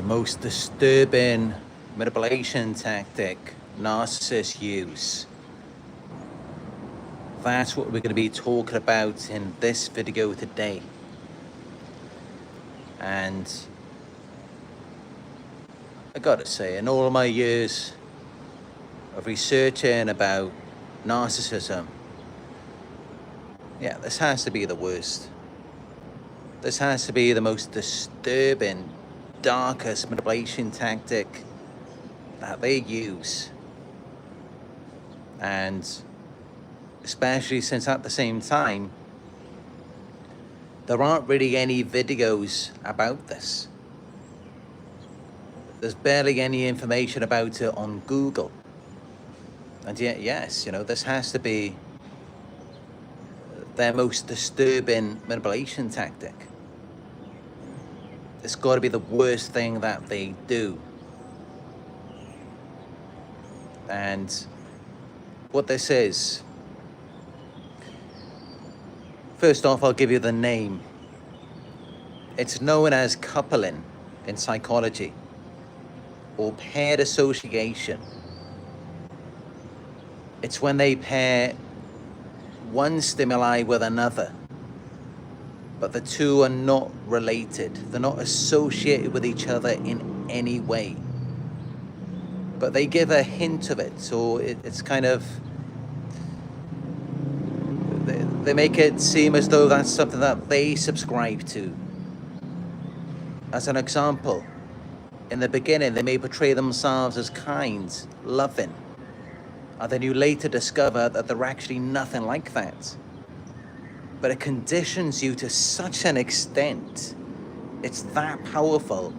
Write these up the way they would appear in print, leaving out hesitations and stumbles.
The most disturbing manipulation tactic narcissists use. That's what we're going to be talking about in this video today. And I gotta say, in all my years of researching about narcissism, yeah, this has to be the worst. This has to be the most disturbing, darkest manipulation tactic that they use. And especially since at the same time, there aren't really any videos about this. There's barely any information about it on Google. And yet, yes, this has to be their most disturbing manipulation tactic. It's got to be the worst thing that they do. And what this is, first off, I'll give you the name. It's known as coupling in psychology, or paired association. It's when they pair one stimuli with another, but the two are not related. They're not associated with each other in any way. But they give a hint of it, so it's kind of, they make it seem as though that's something that they subscribe to. As an example, in the beginning, they may portray themselves as kind, loving, and then you later discover that they're actually nothing like that. But it conditions you to such an extent, it's that powerful,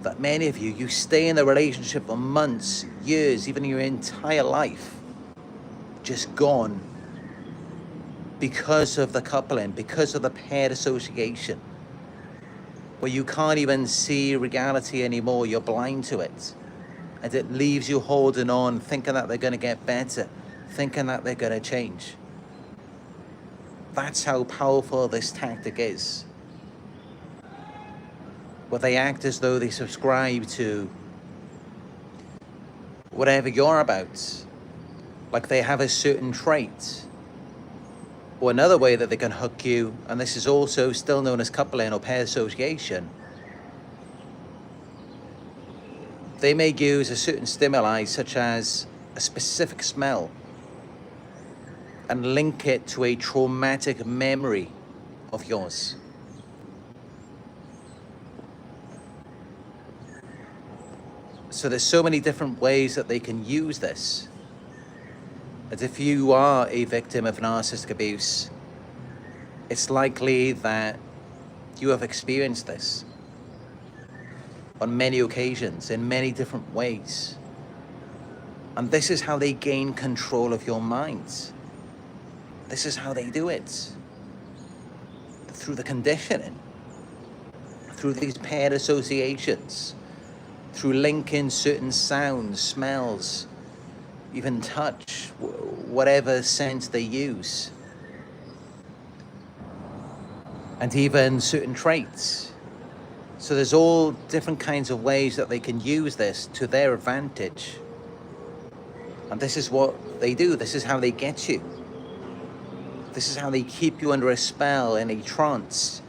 that many of you stay in the relationship for months, years, even your entire life, just gone because of the coupling, because of the paired association, where you can't even see reality anymore, you're blind to it. And it leaves you holding on, thinking that they're going to get better, thinking that they're going to change. That's how powerful this tactic is. Where they act as though they subscribe to whatever you're about. Like they have a certain trait. Or another way that they can hook you, and this is also still known as coupling or pair association. They may use a certain stimuli, such as a specific smell, and link it to a traumatic memory of yours. So there's so many different ways that they can use this. And if you are a victim of narcissistic abuse, it's likely that you have experienced this on many occasions, in many different ways. And this is how they gain control of your minds. This is how they do it. Through the conditioning, through these paired associations, through linking certain sounds, smells, even touch, whatever sense they use, and even certain traits. So there's all different kinds of ways that they can use this to their advantage. And this is what they do. This is how they get you. This is how they keep you under a spell, in a trance,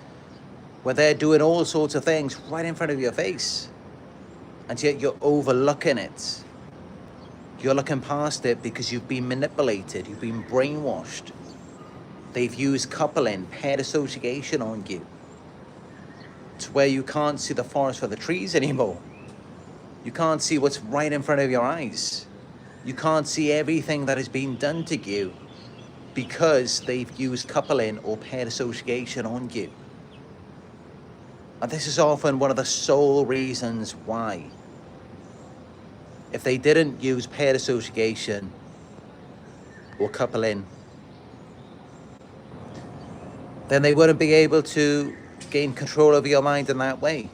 where they're doing all sorts of things right in front of your face. And yet you're overlooking it. You're looking past it because you've been manipulated. You've been brainwashed. They've used coupling, paired association on you, to where you can't see the forest for the trees anymore. You can't see what's right in front of your eyes. You can't see everything that is being done to you because they've used coupling or paired association on you. And this is often one of the sole reasons why. If they didn't use paired association or coupling, then they wouldn't be able to gain control over your mind in that way.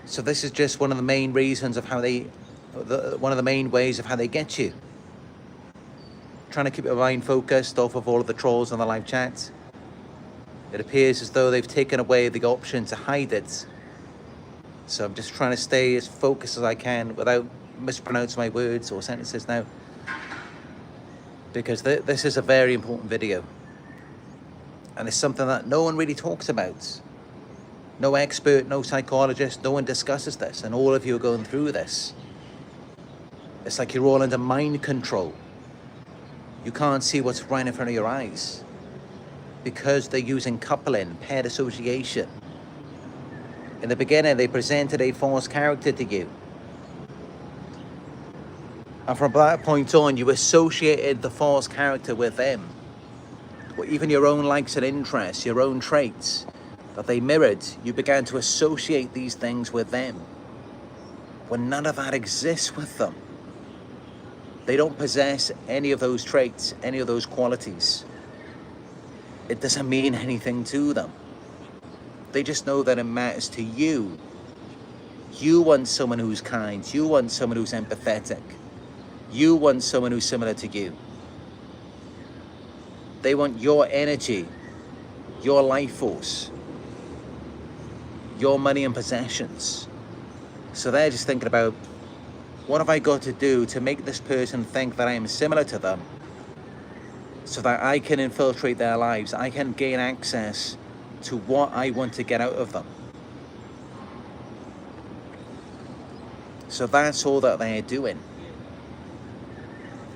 So this is just one of the main reasons of how they, one of the main ways of how they get you. Trying to keep your mind focused off of all of the trolls on the live chats, It appears as though they've taken away the option to hide it. So I'm just trying to stay as focused as I can without mispronouncing my words or sentences now, because this is a very important video, and it's something that no one really talks about. No expert, no psychologist, no one discusses this, and all of you are going through this. It's like you're all under mind control. You can't see what's right in front of your eyes because they're using coupling, paired association. In the beginning, they presented a false character to you. And from that point on, you associated the false character with them. Or even your own likes and interests, your own traits that they mirrored, you began to associate these things with them, when none of that exists with them. They don't possess any of those traits, any of those qualities. It doesn't mean anything to them. They just know that it matters to you. You want someone who's kind. You want someone who's empathetic. You want someone who's similar to you. They want your energy, your life force, your money and possessions. So they're just thinking about, what have I got to do to make this person think that I am similar to them, so that I can infiltrate their lives, I can gain access to what I want to get out of them. So that's all that they're doing.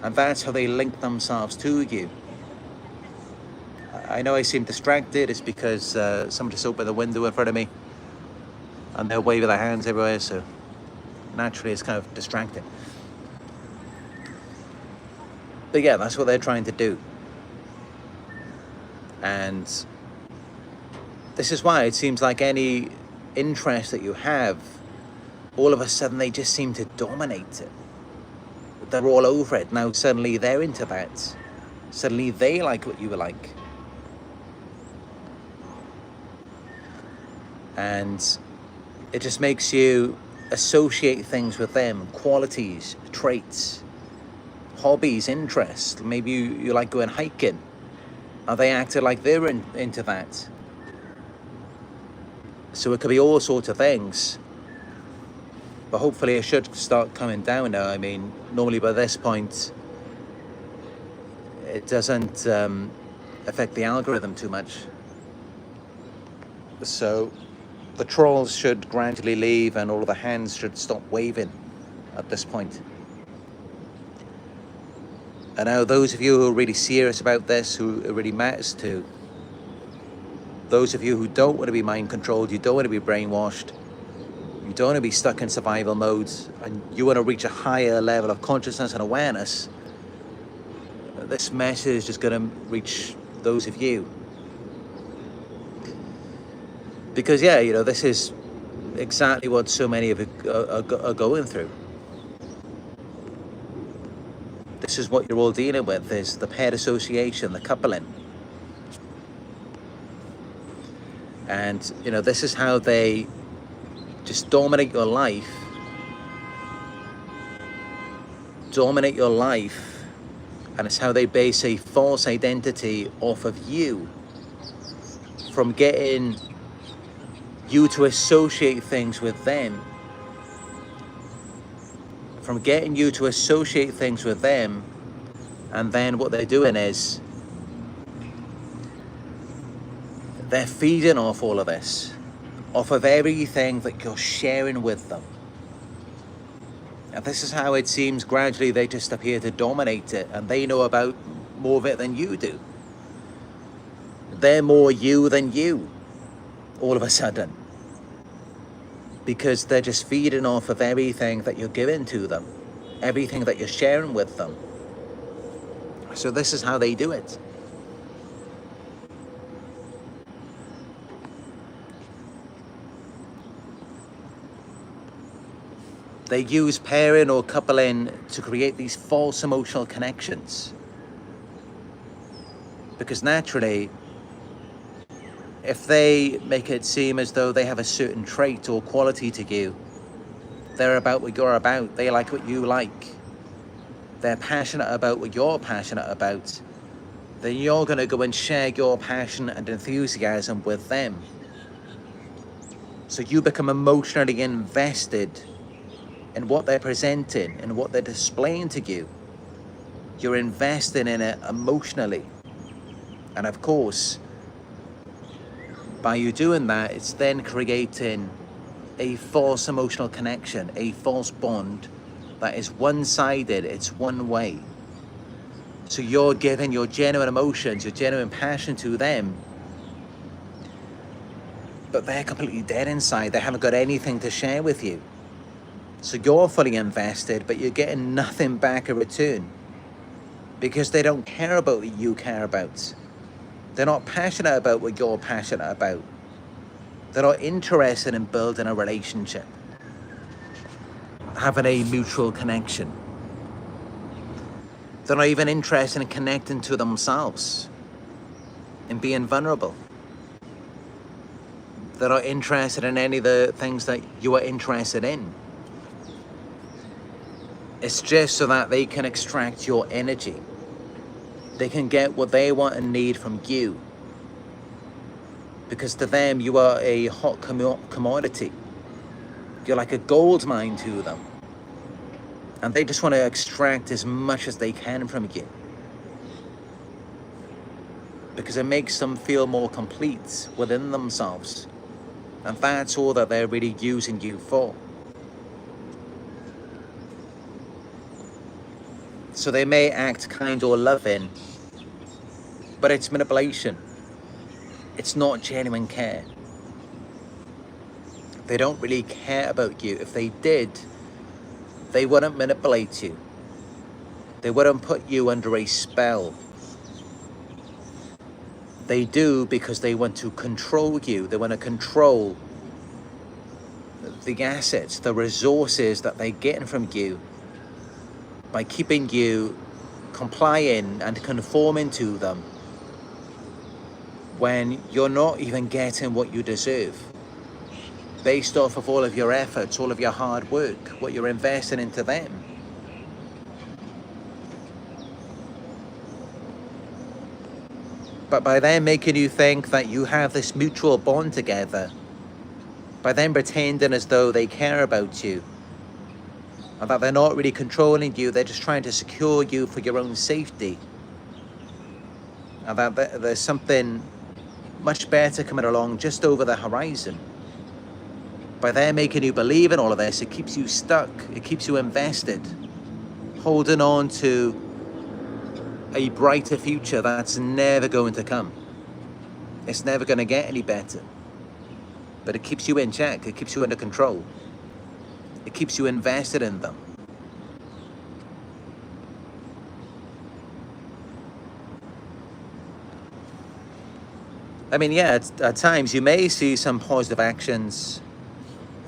And that's how they link themselves to you. I know I seem distracted. It's because someone just opened the window in front of me and they're waving their hands everywhere, so naturally it's kind of distracting. But yeah, that's what they're trying to do. And this is why it seems like any interest that you have, all of a sudden they just seem to dominate it. They're all over it. Now suddenly they're into that. Suddenly they like what you were like. And it just makes you associate things with them, qualities, traits, hobbies, interests. Maybe you like going hiking. Are they acting like they're into that? So it could be all sorts of things. But hopefully it should start coming down now. I mean, normally by this point, it doesn't affect the algorithm too much. So the trolls should gradually leave and all of the hands should stop waving at this point. And now those of you who are really serious about this, who it really matters to, those of you who don't want to be mind controlled, you don't want to be brainwashed, you don't want to be stuck in survival modes, and you want to reach a higher level of consciousness and awareness, this message is going to reach those of you. Because yeah, you know, this is exactly what so many of you are going through. This is what you're all dealing with, is the paired association, the coupling. And, you know, this is how they just dominate your life. Dominate your life. And it's how they base a false identity off of you. From getting you to associate things with them. From getting you to associate things with them. And then what they're doing is they're feeding off all of this, off of everything that you're sharing with them. And this is how it seems gradually they just appear to dominate it, and they know about more of it than you do. They're more you than you, all of a sudden. Because they're just feeding off of everything that you're giving to them, everything that you're sharing with them. So this is how they do it. They use pairing or coupling to create these false emotional connections. Because naturally, if they make it seem as though they have a certain trait or quality to you, they're about what you're about, they like what you like, they're passionate about what you're passionate about, then you're going to go and share your passion and enthusiasm with them. So you become emotionally invested in what they're presenting and what they're displaying to you. You're invested in it emotionally. And of course, by you doing that, it's then creating a false emotional connection, a false bond that is one-sided, it's one way. So you're giving your genuine emotions, your genuine passion to them, but they're completely dead inside. They haven't got anything to share with you. So you're fully invested, but you're getting nothing back in return because they don't care about what you care about. They're not passionate about what you're passionate about. They're not interested in building a relationship, having a mutual connection. They're not even interested in connecting to themselves, in being vulnerable. They're not interested in any of the things that you are interested in. It's just so that they can extract your energy. They can get what they want and need from you. Because to them, you are a hot commodity. You're like a gold mine to them. And they just want to extract as much as they can from you. Because it makes them feel more complete within themselves. And that's all that they're really using you for. So they may act kind or loving, but it's manipulation. It's not genuine care. They don't really care about you. If they did, they wouldn't manipulate you. They wouldn't put you under a spell. They do because they want to control you. They want to control the assets, the resources that they're getting from you by keeping you complying and conforming to them when you're not even getting what you deserve based off of all of your efforts, all of your hard work, what you're investing into them. But by them making you think that you have this mutual bond together, by them pretending as though they care about you, and that they're not really controlling you, they're just trying to secure you for your own safety, and that there's something much better coming along just over the horizon. By them making you believe in all of this, it keeps you stuck, it keeps you invested, holding on to a brighter future that's never going to come. It's never going to get any better. But it keeps you in check, it keeps you under control. It keeps you invested in them. I mean, yeah, at times you may see some positive actions.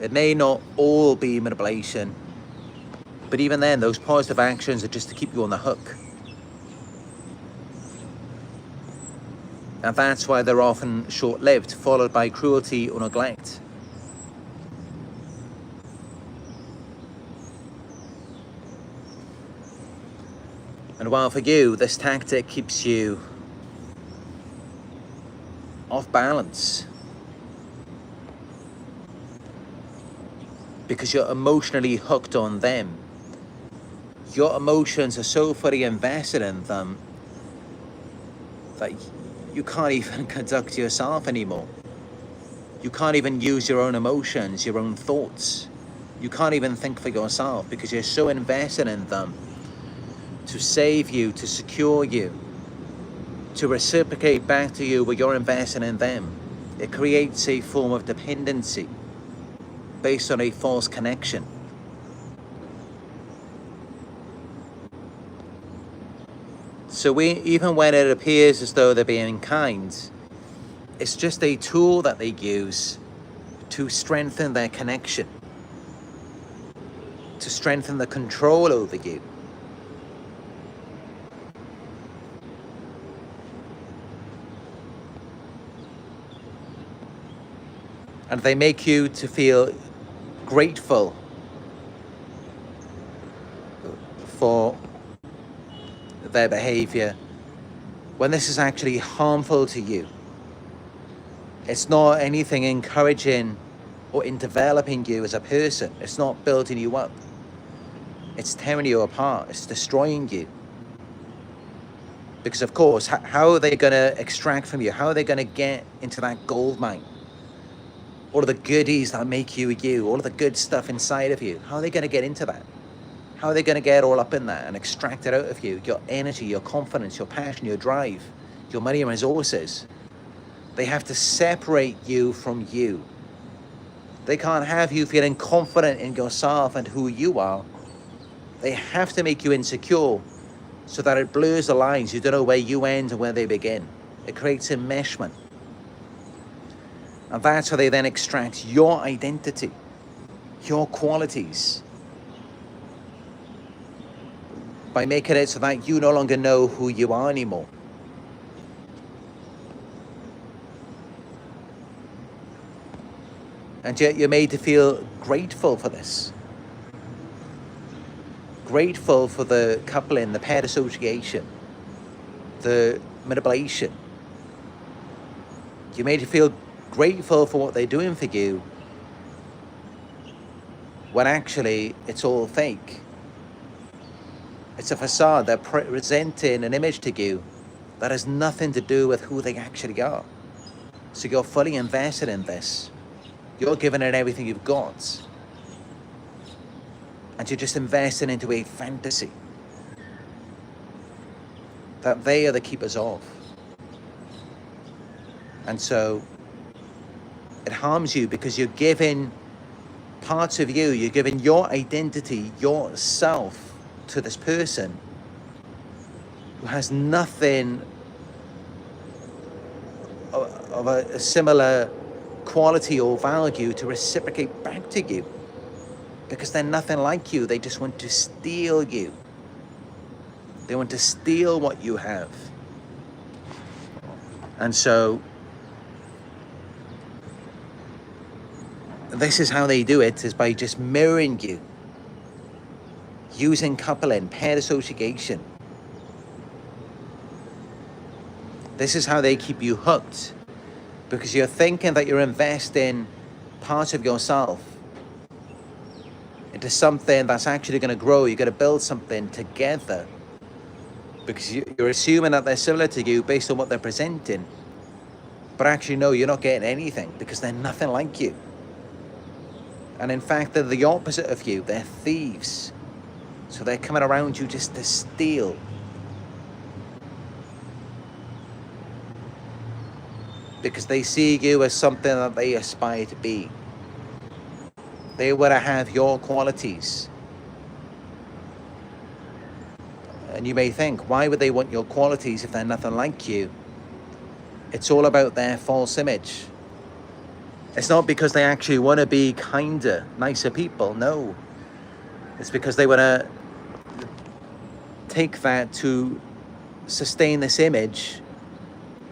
It may not all be manipulation. But even then, those positive actions are just to keep you on the hook. And that's why they're often short-lived, followed by cruelty or neglect. And while for you, this tactic keeps you off balance because you're emotionally hooked on them. Your emotions are so fully invested in them that you can't even conduct yourself anymore. You can't even use your own emotions, your own thoughts. You can't even think for yourself because you're so invested in them to save you, to secure you, to reciprocate back to you what you're investing in them. It creates a form of dependency based on a false connection. So even when it appears as though they're being kind, it's just a tool that they use to strengthen their connection, to strengthen the control over you. And they make you to feel grateful for their behavior, when this is actually harmful to you. It's not anything encouraging or in developing you as a person. It's not building you up. It's tearing you apart. It's destroying you. Because of course, how are they going to extract from you? How are they going to get into that gold mine? All of the goodies that make you you, all of the good stuff inside of you. How are they going to get into that? How are they going to get all up in that and extract it out of you? Your energy, your confidence, your passion, your drive, your money and resources. They have to separate you from you. They can't have you feeling confident in yourself and who you are. They have to make you insecure so that it blurs the lines. You don't know where you end and where they begin. It creates enmeshment. And that's how they then extract your identity, your qualities, by making it so that you no longer know who you are anymore. And yet you're made to feel grateful for this. Grateful for the coupling, the pair association, the manipulation. You're made to feel grateful for what they're doing for you, when actually it's all fake. It's a facade. They're presenting an image to you that has nothing to do with who they actually are. So you're fully invested in this. You're giving it everything you've got. And you're just investing into a fantasy that they are the keepers of. And so it harms you because you're giving parts of you, you're giving your identity, yourself, to this person who has nothing of a similar quality or value to reciprocate back to you, because they're nothing like you. They just want to steal you. They want to steal what you have. And so this is how they do it, is by just mirroring you, using coupling, paired association. This is how they keep you hooked, because you're thinking that you're investing part of yourself into something that's actually going to grow. You're going to build something together, because you're assuming that they're similar to you based on what they're presenting. But actually, no, you're not getting anything, because they're nothing like you. And in fact, they're the opposite of you. They're thieves. So they're coming around you just to steal. Because they see you as something that they aspire to be. They want to have your qualities. And you may think, why would they want your qualities if they're nothing like you? It's all about their false image. It's not because they actually want to be kinder, nicer people. No. It's because they want to take that to sustain this image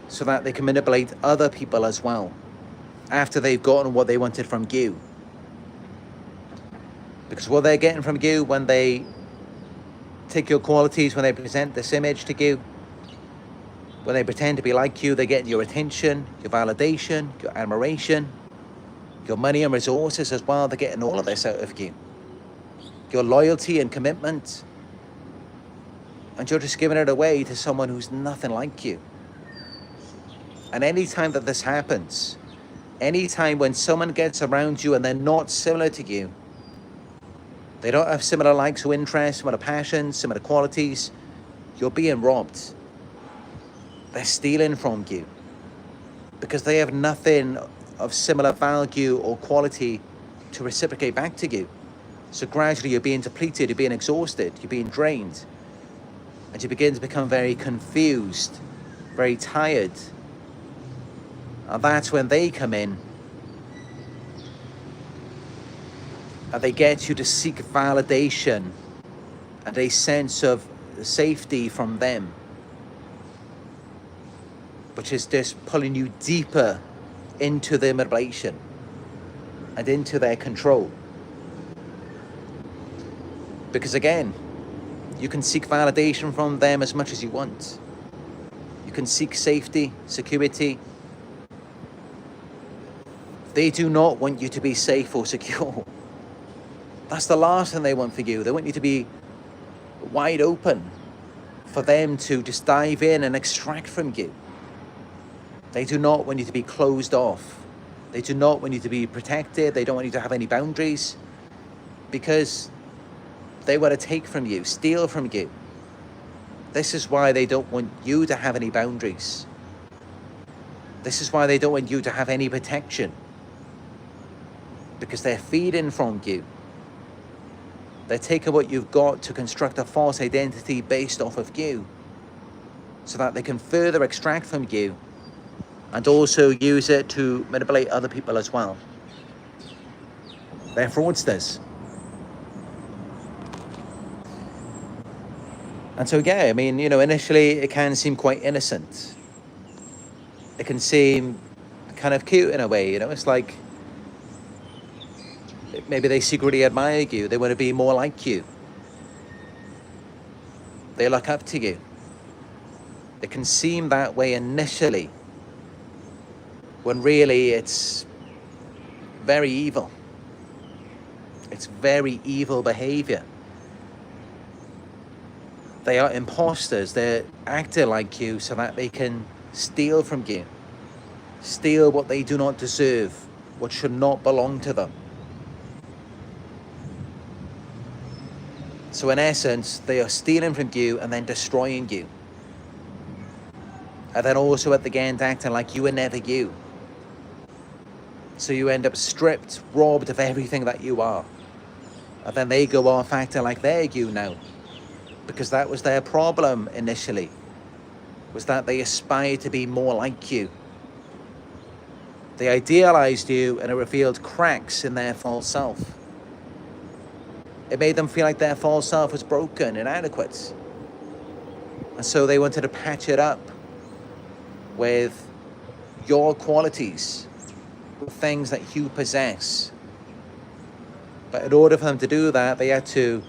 so that they can manipulate other people as well after they've gotten what they wanted from you. Because what they're getting from you when they take your qualities, when they present this image to you, when they pretend to be like you, they get your attention, your validation, your admiration, your money and resources as well. They're getting all of this out of you. Your loyalty and commitment. And you're just giving it away to someone who's nothing like you. And anytime that this happens, anytime when someone gets around you and they're not similar to you, they don't have similar likes or interests, similar passions, similar qualities, you're being robbed. They're stealing from you because they have nothing of similar value or quality to reciprocate back to you. So gradually you're being depleted, you're being exhausted, you're being drained. And you begin to become very confused, very tired. And that's when they come in. And they get you to seek validation and a sense of safety from them, which is just pulling you deeper into their manipulation and into their control. Because again, you can seek validation from them as much as you want. You can seek safety, security. They do not want you to be safe or secure. That's the last thing they want for you. They want you to be wide open for them to just dive in and extract from you. They do not want you to be closed off. They do not want you to be protected. They don't want you to have any boundaries, because they want to take from you, steal from you. This is why they don't want you to have any boundaries. This is why they don't want you to have any protection, because they're feeding from you. They're taking what you've got to construct a false identity based off of you, so that they can further extract from you and also use it to manipulate other people as well. They're fraudsters. And so, yeah, I mean, initially it can seem quite innocent. It can seem kind of cute in a way, it's like maybe they secretly admire you. They want to be more like you. They look up to you. It can seem that way initially, when really it's very evil. It's very evil behavior. They are imposters. They're acting like you so that they can steal from you. Steal what they do not deserve, what should not belong to them. So in essence, they are stealing from you and then destroying you. And then also at the end acting like you were never you. So you end up stripped, robbed of everything that you are. And then they go off acting like they're you now. Because that was their problem initially. Was that they aspired to be more like you. They idealized you and it revealed cracks in their false self. It made them feel like their false self was broken, inadequate. And so they wanted to patch it up with your qualities, with things that you possess. But in order for them to do that, they had to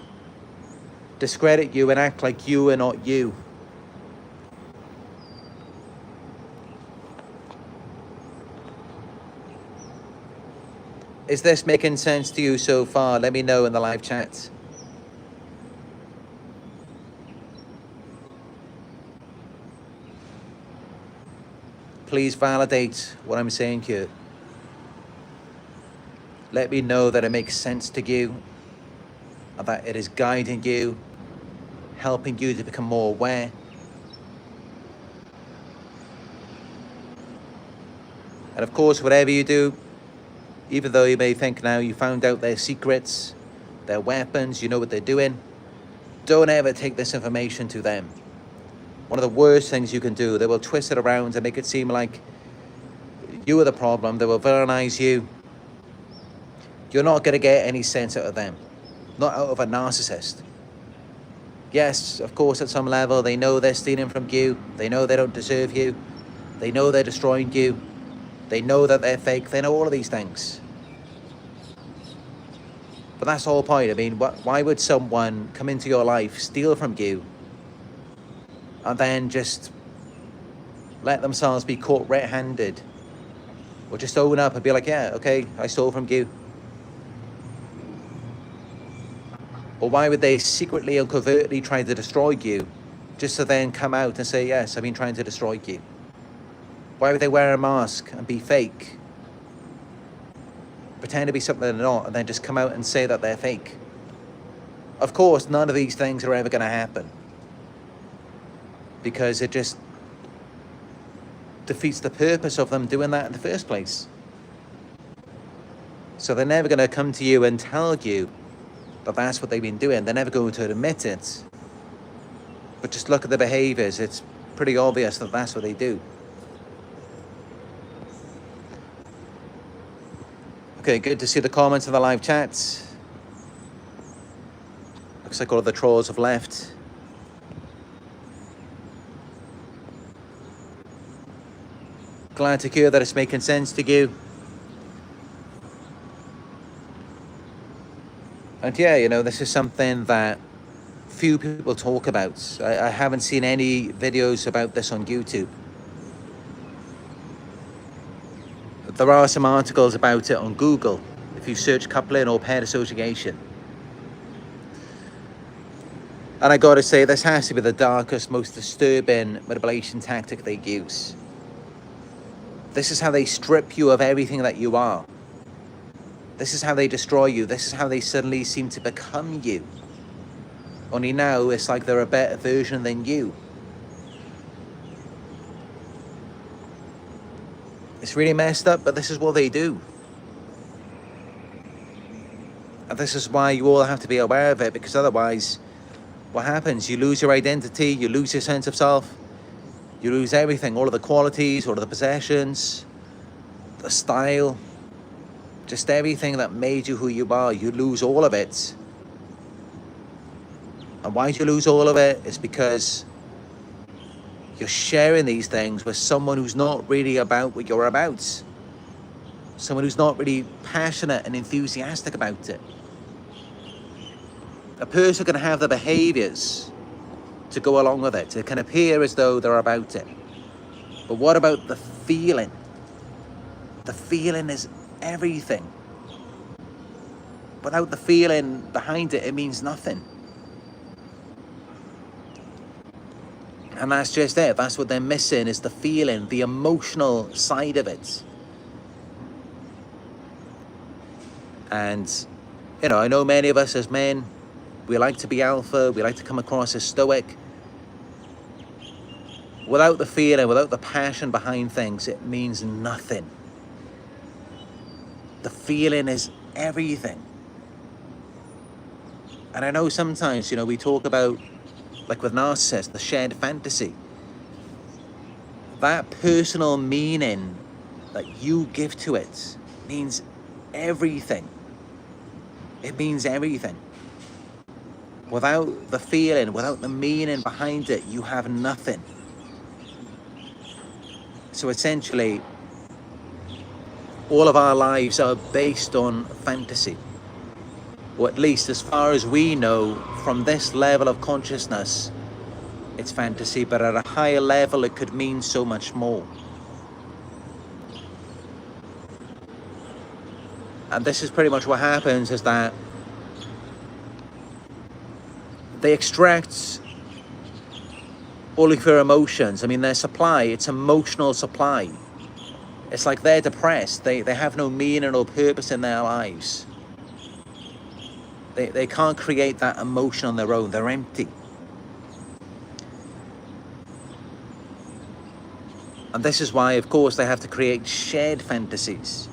discredit you and act like you are not you. Is this making sense to you so far? Let me know in the live chat. Please validate what I'm saying here. Let me know that it makes sense to you, and that it is guiding you, helping you to become more aware. And of course, whatever you do, even though you may think now you found out their secrets, their weapons, you know what they're doing, don't ever take this information to them. One of the worst things you can do, they will twist it around and make it seem like you are the problem. They will villainize you. You're not going to get any sense out of them, not out of a narcissist. Yes, of course, at some level, they know they're stealing from you. They know they don't deserve you. They know they're destroying you. They know that they're fake. They know all of these things. But that's the whole point. I mean, why would someone come into your life, steal from you, and then just let themselves be caught red-handed? Or just own up and be like, yeah, okay, I stole from you. Or why would they secretly and covertly try to destroy you, just to then come out and say, yes, I've been trying to destroy you? Why would they wear a mask and be fake? Pretend to be something they're not, and then just come out and say that they're fake? Of course, none of these things are ever going to happen, because it just defeats the purpose of them doing that in the first place. So they're never going to come to you and tell you that that's what they've been doing. They're never going to admit it. But just look at the behaviors. It's pretty obvious that that's what they do. Okay, good to see the comments in the live chat. Looks like all of the trolls have left. Glad to hear that it's making sense to you. And yeah, this is something that few people talk about. I haven't seen any videos about this on YouTube. There are some articles about it on Google if you search coupling or pair association. And I gotta say, this has to be the darkest, most disturbing manipulation tactic they use. This is how they strip you of everything that you are. This is how they destroy you. This is how they suddenly seem to become you. Only now it's like they're a better version than you. It's really messed up, but this is what they do. And this is why you all have to be aware of it, because otherwise, what happens? You lose your identity, you lose your sense of self, you lose everything, all of the qualities, all of the possessions, the style, just everything that made you who you are. You lose all of it. And why do you lose all of it? It's because you're sharing these things with someone who's not really about what you're about. Someone who's not really passionate and enthusiastic about it. A person can have the behaviors to go along with it. It can appear as though they're about it. But what about the feeling? The feeling is everything. Without the feeling behind it, it means nothing. And that's just it. That's what they're missing, is the feeling, the emotional side of it. And, you know, I know many of us as men, we like to be alpha, we like to come across as stoic. Without the feeling, without the passion behind things, it means nothing. The feeling is everything. And I know sometimes, you know, we talk about, like with narcissists, the shared fantasy. That personal meaning that you give to it means everything. It means everything. Without the feeling, without the meaning behind it, you have nothing. So essentially, all of our lives are based on fantasy. Or at least as far as we know, from this level of consciousness, it's fantasy, but at a higher level, it could mean so much more. And this is pretty much what happens, is that they extract all of your emotions. I mean, their supply, it's emotional supply. It's like they're depressed. They have no meaning or purpose in their lives. They can't create that emotion on their own. They're empty. And this is why, of course, they have to create shared fantasies.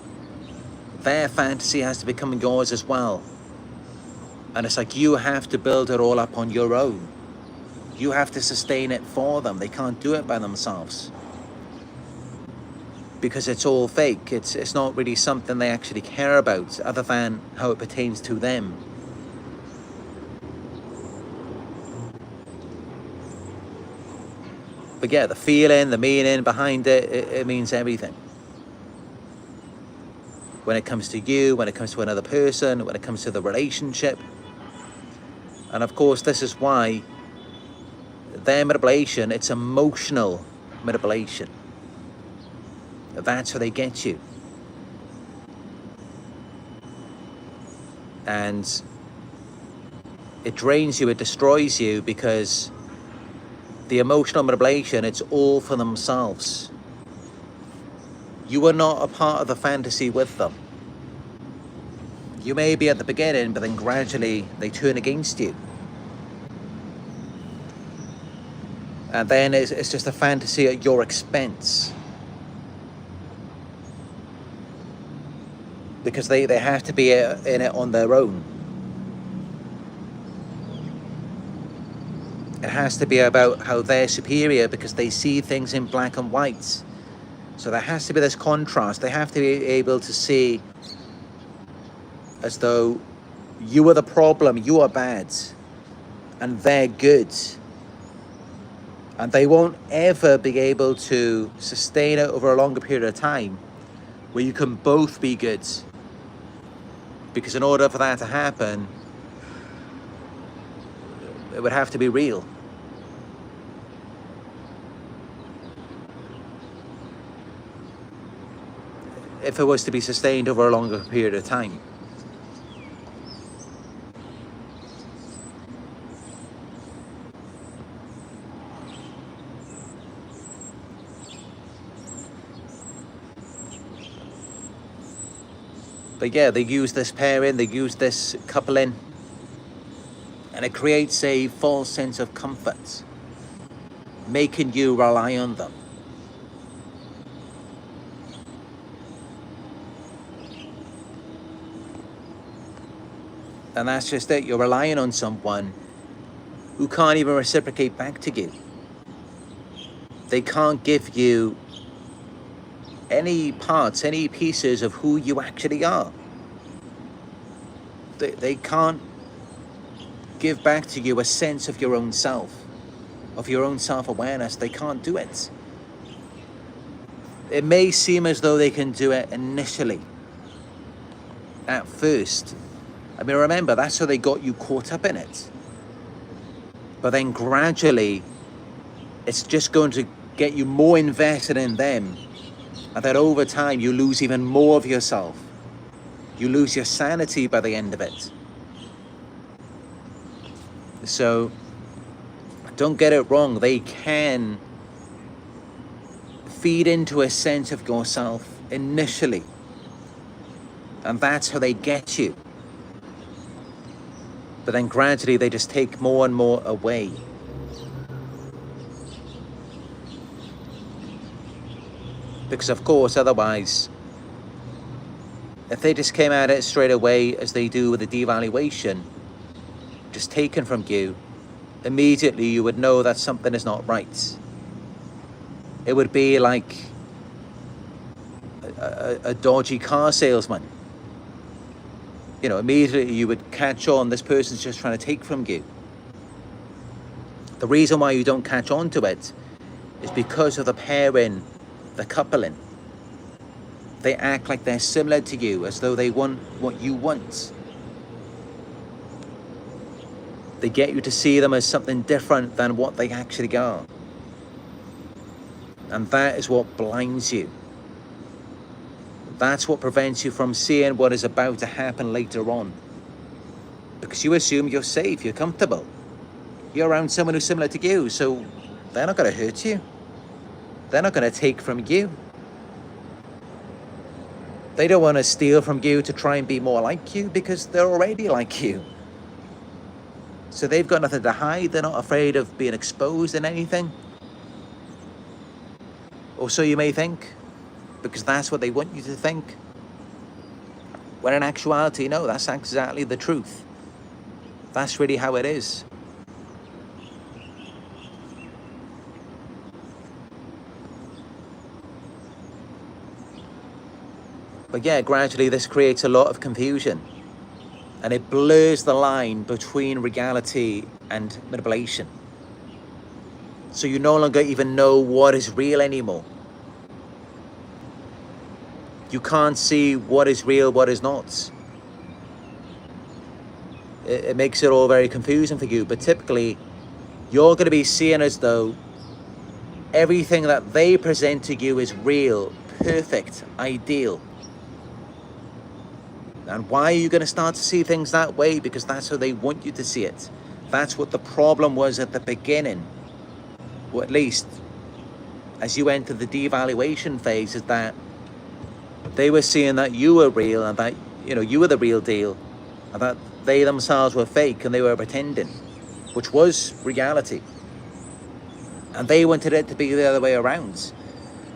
Their fantasy has to become yours as well. And it's like you have to build it all up on your own. You have to sustain it for them. They can't do it by themselves. Because it's all fake. It's not really something they actually care about, other than how it pertains to them. But yeah, the feeling, the meaning behind it, it means everything. When it comes to you, when it comes to another person, when it comes to the relationship. And of course, this is why their manipulation, it's emotional manipulation. That's how they get you. And it drains you, it destroys you, because the emotional manipulation, it's all for themselves. You are not a part of the fantasy with them. You may be at the beginning, but then gradually they turn against you. And then it's just a fantasy at your expense. Because they have to be in it on their own. It has to be about how they're superior, because they see things in black and white. So there has to be this contrast. They have to be able to see as though you are the problem, you are bad, and they're good. And they won't ever be able to sustain it over a longer period of time where you can both be good. Because in order for that to happen, It would have to be real. If it was to be sustained over a longer period of time. But yeah, they use this pairing, they use this coupling, and it creates a false sense of comfort, making you rely on them. And that's just it, you're relying on someone who can't even reciprocate back to you. They can't give you any parts, any pieces of who you actually are. They can't give back to you a sense of your own self, of your own self-awareness. They can't do it. It may seem as though they can do it initially, at first. I mean, remember, that's how they got you caught up in it. But then gradually, it's just going to get you more invested in them. And then over time, you lose even more of yourself. You lose your sanity by the end of it. So, don't get it wrong. They can feed into a sense of yourself initially. And that's how they get you. But then gradually, they just take more and more away. Because of course, otherwise, if they just came at it straight away as they do with the devaluation, just taken from you, immediately you would know that something is not right. It would be like a dodgy car salesman. You know, immediately you would catch on, this person's just trying to take from you. The reason why you don't catch on to it is because of the pairing, the coupling. They act like they're similar to you, as though they want what you want. They get you to see them as something different than what they actually are. And that is what blinds you. That's what prevents you from seeing what is about to happen later on. Because you assume you're safe, you're comfortable. You're around someone who's similar to you, so they're not going to hurt you. They're not going to take from you. They don't want to steal from you to try and be more like you, because they're already like you. So they've got nothing to hide. They're not afraid of being exposed in anything. Or so you may think, because that's what they want you to think. When in actuality, no, that's exactly the truth. That's really how it is. But yeah, gradually this creates a lot of confusion. And it blurs the line between reality and manipulation. So you no longer even know what is real anymore. You can't see what is real, what is not. It makes it all very confusing for you. But typically, you're going to be seeing as though everything that they present to you is real, perfect, ideal. And why are you going to start to see things that way? Because that's how they want you to see it. That's what the problem was at the beginning. Or at least, as you enter the devaluation phase, is that they were seeing that you were real and that, you know, you were the real deal. And that they themselves were fake and they were pretending, which was reality. And they wanted it to be the other way around.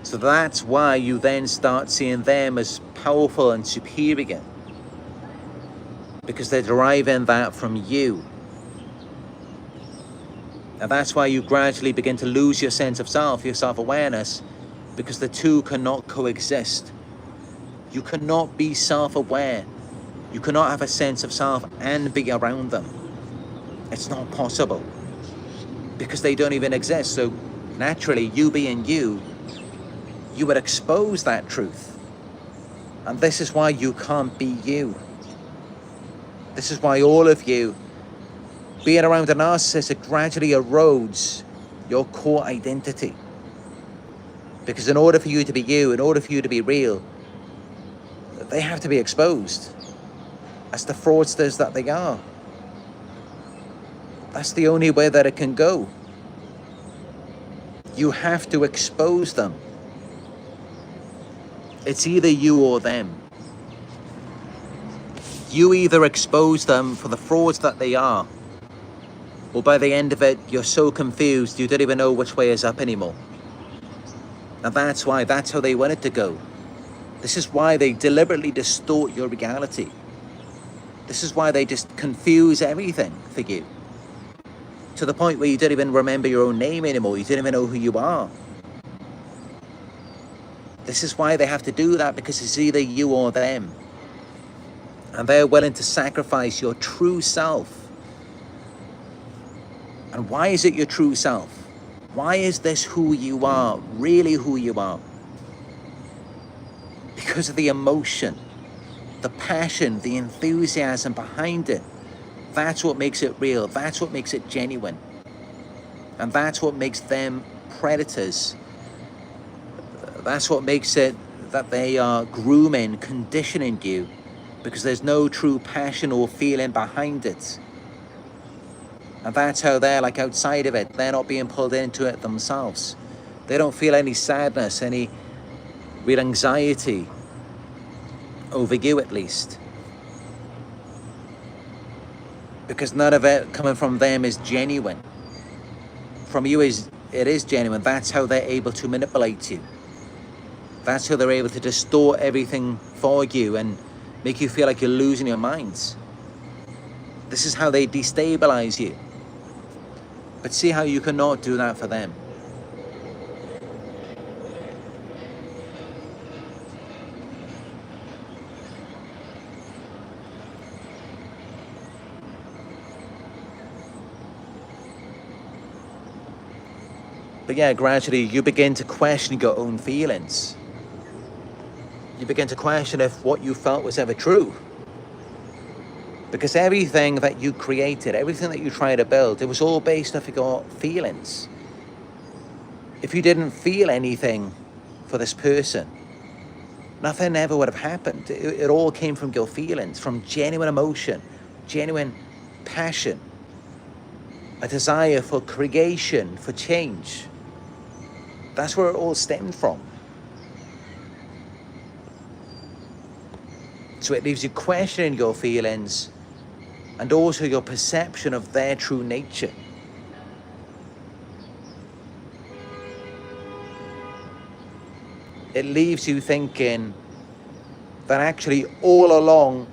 So that's why you then start seeing them as powerful and superior. Because they're deriving that from you. And that's why you gradually begin to lose your sense of self, your self-awareness, because the two cannot coexist. You cannot be self-aware. You cannot have a sense of self and be around them. It's not possible. Because they don't even exist. So naturally, you being you, you would expose that truth. And this is why you can't be you. This is why all of you Being around a narcissist, it gradually erodes your core identity. Because in order for you to be you, in order for you to be real, they have to be exposed as the fraudsters that they are. That's the only way that it can go. You have to expose them. It's either you or them. You either expose them for the frauds that they are, or by the end of it, you're so confused you don't even know which way is up anymore. And that's how they want it to go. This is why they deliberately distort your reality. This is why they just confuse everything for you, to the point where you don't even remember your own name anymore. You don't even know who you are. This is why they have to do that, because it's either you or them. And they're willing to sacrifice your true self. And why is it your true self? Why is this who you are, really who you are? Because of the emotion, the passion, the enthusiasm behind it. That's what makes it real. That's what makes it genuine. And that's what makes them predators. That's what makes it that they are grooming, conditioning you, because there's no true passion or feeling behind it. And that's how they're like outside of it. They're not being pulled into it themselves. They don't feel any sadness, any real anxiety over you, at least. Because none of it coming from them is genuine. From you it is genuine. That's how they're able to manipulate you. That's how they're able to distort everything for you and make you feel like you're losing your minds. This is how they destabilize you. But see how you cannot do that for them. But yeah, gradually you begin to question your own feelings. You begin to question if what you felt was ever true. Because everything that you created, everything that you tried to build, it was all based off of your feelings. If you didn't feel anything for this person, nothing ever would have happened. It all came from your feelings, from genuine emotion, genuine passion, a desire for creation, for change. That's where it all stemmed from. So it leaves you questioning your feelings and also your perception of their true nature. It leaves you thinking that actually all along,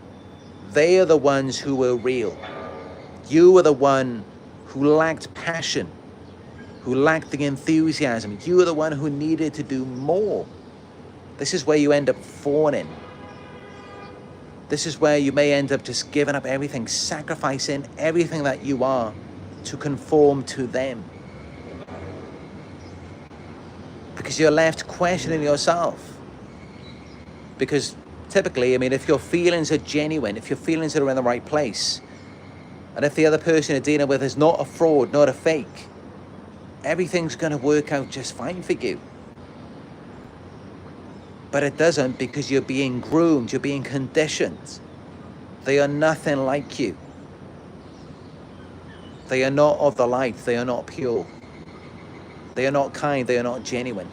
they are the ones who were real. You were the one who lacked passion, who lacked the enthusiasm. You were the one who needed to do more. This is where you end up fawning. This is where you may end up just giving up everything, sacrificing everything that you are to conform to them. Because you're left questioning yourself. Because typically, I mean, if your feelings are genuine, if your feelings are in the right place, and if the other person you're dealing with is not a fraud, not a fake, everything's going to work out just fine for you. But it doesn't, because you're being groomed, you're being conditioned. They are nothing like you. They are not of the light, they are not pure. They are not kind, they are not genuine.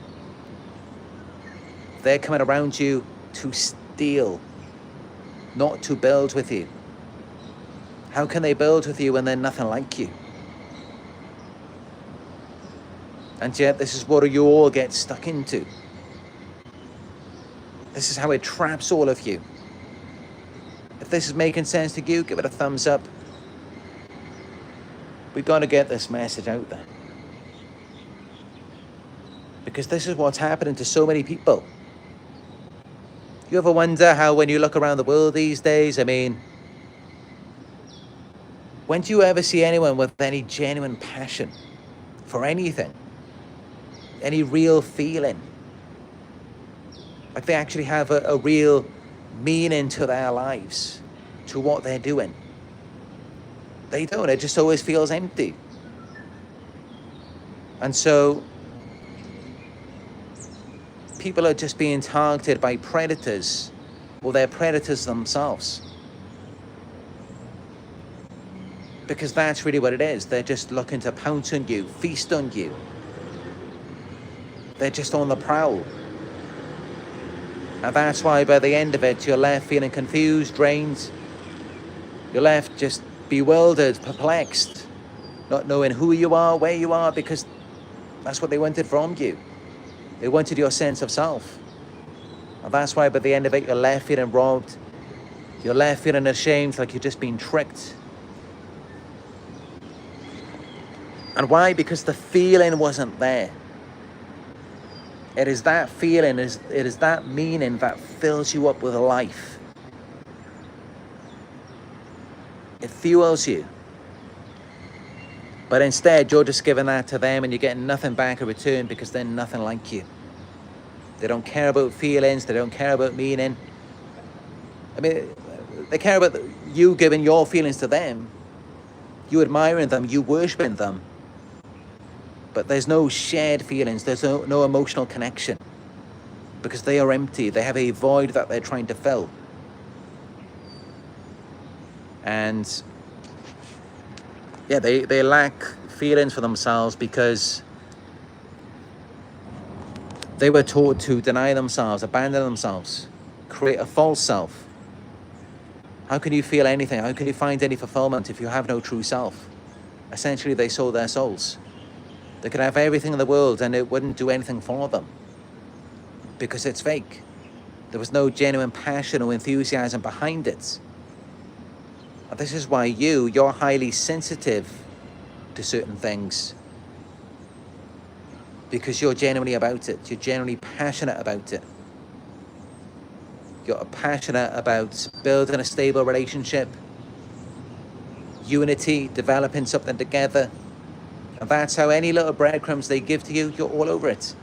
They're coming around you to steal, not to build with you. How can they build with you when they're nothing like you? And yet this is what you all get stuck into. This is how it traps all of you. If this is making sense to you, give it a thumbs up. We've got to get this message out there. Because this is what's happening to so many people. You ever wonder how, when you look around the world these days, I mean, when do you ever see anyone with any genuine passion for anything? Any real feeling? Like they actually have a real meaning to their lives, to what they're doing. They don't. It just always feels empty. And so people are just being targeted by predators, or they're predators themselves. Because that's really what it is. They're just looking to pounce on you, feast on you. They're just on the prowl. And that's why by the end of it, you're left feeling confused, drained. You're left just bewildered, perplexed, not knowing who you are, where you are, because that's what they wanted from you. They wanted your sense of self. And that's why by the end of it, you're left feeling robbed. You're left feeling ashamed, like you've just been tricked. And why? Because the feeling wasn't there. It is that feeling, it is that meaning that fills you up with life. It fuels you. But instead, you're just giving that to them and you're getting nothing back in return because they're nothing like you. They don't care about feelings, they don't care about meaning. I mean, they care about you giving your feelings to them, you admiring them, you worshipping them. But there's no shared feelings, there's no emotional connection. Because they are empty, they have a void that they're trying to fill. And yeah, they lack feelings for themselves because they were taught to deny themselves, abandon themselves, create a false self. How can you feel anything? How can you find any fulfillment if you have no true self? Essentially, they sold their souls. They could have everything in the world and it wouldn't do anything for them because it's fake. There was no genuine passion or enthusiasm behind it. And this is why you're highly sensitive to certain things because you're genuinely about it. You're genuinely passionate about it. You're passionate about building a stable relationship, unity, developing something together. And that's how any little breadcrumbs they give to you, you're all over it.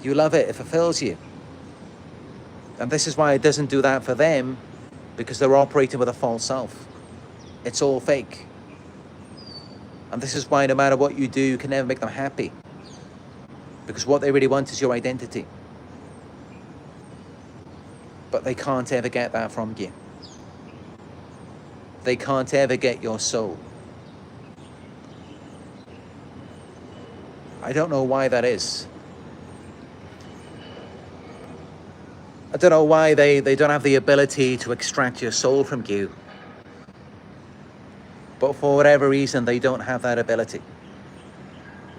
You love it, it fulfills you. And this is why it doesn't do that for them, because they're operating with a false self. It's all fake. And this is why no matter what you do, you can never make them happy. Because what they really want is your identity. But they can't ever get that from you. They can't ever get your soul. I don't know why that is. I don't know why they don't have the ability to extract your soul from you. But for whatever reason, they don't have that ability.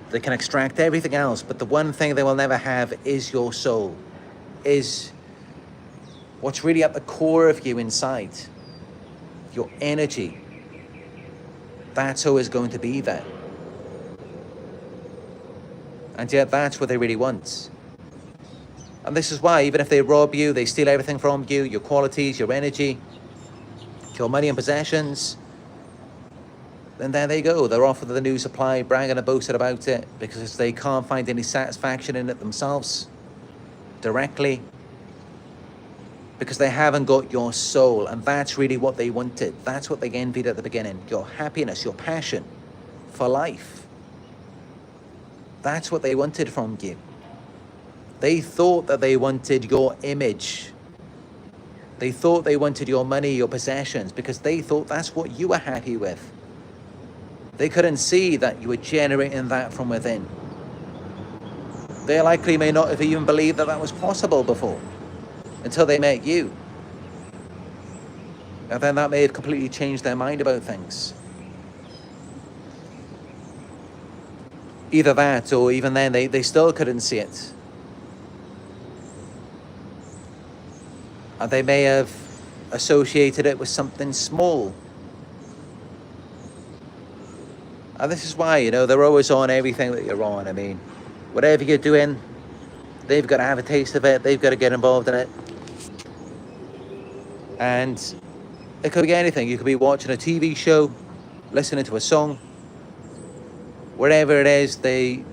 They can extract everything else, but the one thing they will never have is your soul. Is what's really at the core of you inside. Your energy. That's always going to be there. And yet that's what they really want. And this is why, even if they rob you, they steal everything from you, your qualities, your energy, your money and possessions, then there they go. They're off with the new supply, bragging and boasting about it, because they can't find any satisfaction in it themselves, directly, because they haven't got your soul. And that's really what they wanted. That's what they envied at the beginning. Your happiness, your passion for life. That's what they wanted from you. They thought that they wanted your image. They thought they wanted your money, your possessions, because they thought that's what you were happy with. They couldn't see that you were generating that from within. They likely may not have even believed that that was possible before, until they met you. And then that may have completely changed their mind about things. Either that, or even then, they still couldn't see it. And they may have associated it with something small. And this is why, they're always on everything that you're on. I mean, whatever you're doing, they've got to have a taste of it. They've got to get involved in it. And it could be anything. You could be watching a TV show, listening to a song. Wherever it is, they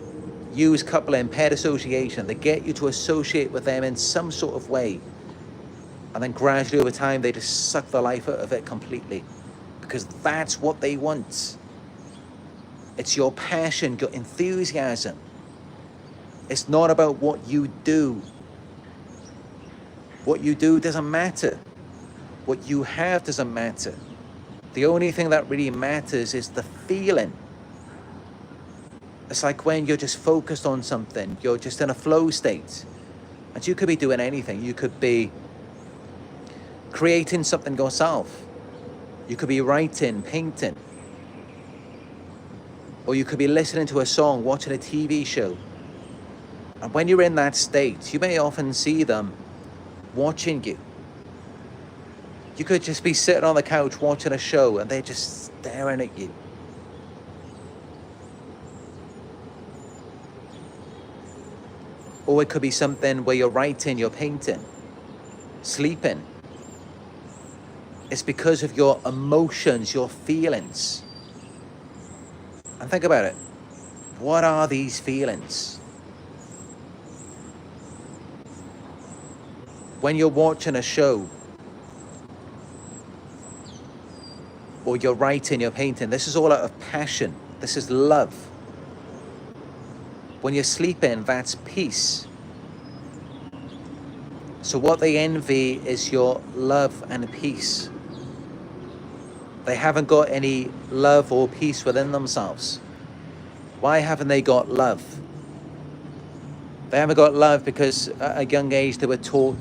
use coupling, paired association. They get you to associate with them in some sort of way. And then gradually over time, they just suck the life out of it completely. because that's what they want. It's your passion, your enthusiasm. It's not about what you do. What you do doesn't matter. What you have doesn't matter. The only thing that really matters is the feeling. It's like when you're just focused on something, you're just in a flow state. And you could be doing anything. You could be creating something yourself. You could be writing, painting. Or you could be listening to a song, watching a TV show. And when you're in that state, you may often see them watching you. You could just be sitting on the couch watching a show and they're just staring at you. Or it could be something where you're writing, you're painting, sleeping. It's because of your emotions, your feelings. And think about it. What are these feelings? When you're watching a show, or you're writing, you're painting, this is all out of passion. This is love. When you're sleeping, that's peace. So what they envy is your love and peace. They haven't got any love or peace within themselves. Why haven't they got love? They haven't got love because at a young age they were taught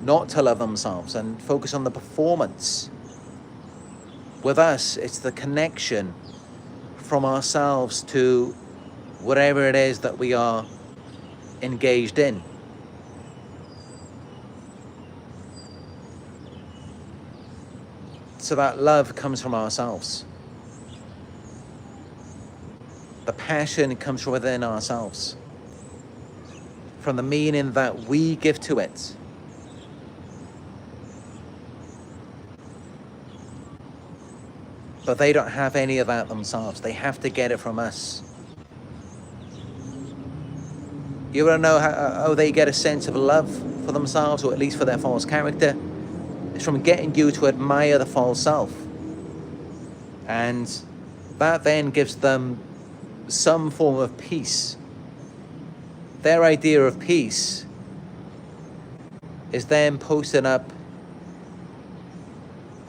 not to love themselves and focus on the performance. With us, it's the connection from ourselves to whatever it is that we are engaged in. So that love comes from ourselves. The passion comes from within ourselves. From the meaning that we give to it. But they don't have any of that themselves. They have to get it from us. You want to know how they get a sense of love for themselves, or at least for their false character? It's from getting you to admire the false self. And that then gives them some form of peace. Their idea of peace is them posting up,